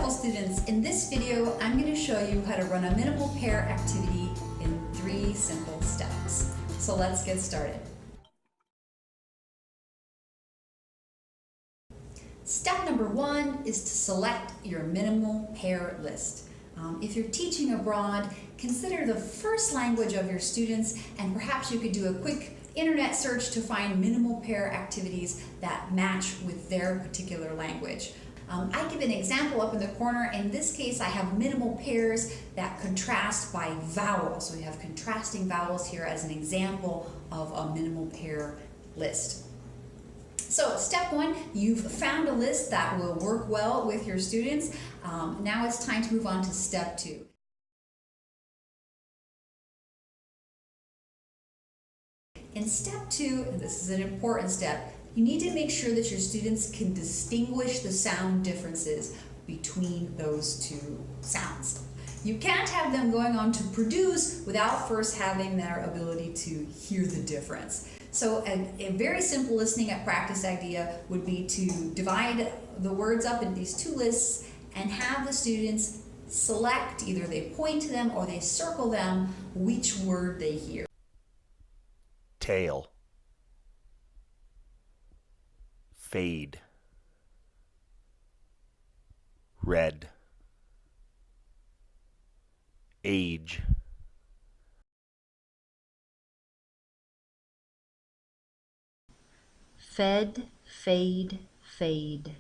TEFL students, in this video I'm going to show you how to run a minimal pair activity in 3 simple steps. So let's get started. Step number 1 is to select your minimal pair list. If you're teaching abroad, consider the first language of your students, and perhaps you could do a quick internet search to find minimal pair activities that match with their particular language. I give an example up in the corner. In this case, I have minimal pairs that contrast by vowels. So we have contrasting vowels here as an example of a minimal pair list. So step 1, you've found a list that will work well with your students. Now it's time to move on to step 2. In step 2, and this is an important step, you need to make sure that your students can distinguish the sound differences between those two sounds. You can't have them going on to produce without first having their ability to hear the difference. So a very simple listening at practice idea would be to divide the words up in these 2 lists and have the students select, either they point to them or they circle them, which word they hear. Tail, fade, red, age, fed, fade, fade,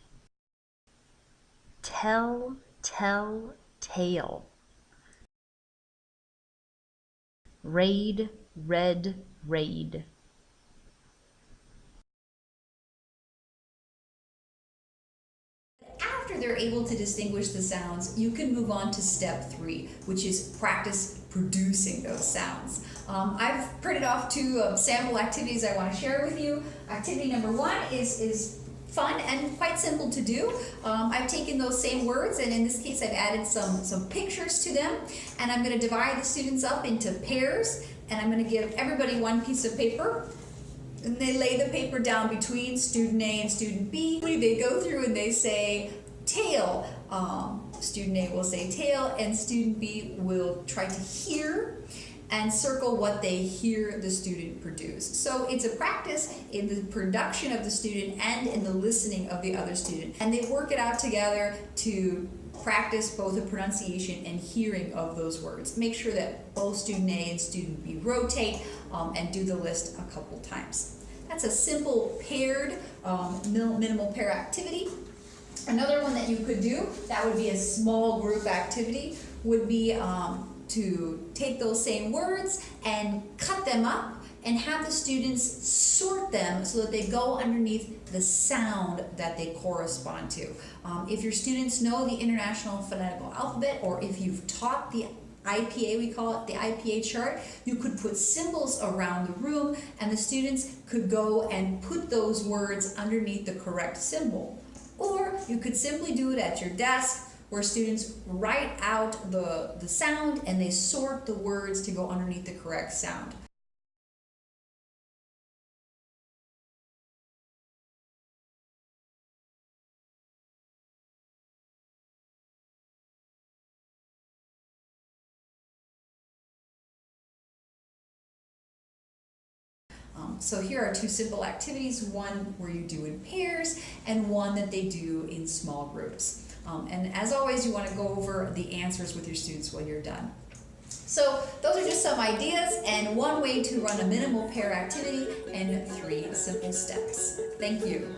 tell, tell, tail, raid, red, raid. After they're able to distinguish the sounds, you can move on to step 3, which is practice producing those sounds. I've printed off 2 sample activities I want to share with you. Activity number 1 is fun and quite simple to do. I've taken those same words, and in this case I've added some pictures to them, and I'm going to divide the students up into pairs, and I'm going to give everybody one piece of paper. And they lay the paper down between student A and student B. They go through and they say tail. Student A will say tail, and student B will try to hear and circle what they hear the student produce. So it's a practice in the production of the student and in the listening of the other student. And they work it out together to practice both the pronunciation and hearing of those words. Make sure that both student A and student B rotate and do the list a couple times. That's a simple paired minimal pair activity. Another one that you could do, that would be a small group activity, would be to take those same words and cut them up and have the students sort them so that they go underneath the sound that they correspond to. If your students know the International Phonetical Alphabet, or if you've taught the IPA, we call it the IPA chart, you could put symbols around the room and the students could go and put those words underneath the correct symbol. Or you could simply do it at your desk, where students write out the sound and they sort the words to go underneath the correct sound. So here are 2 simple activities, one where you do in pairs and one that they do in small groups. And as always, you want to go over the answers with your students when you're done. So those are just some ideas and one way to run a minimal pair activity in 3 simple steps. Thank you.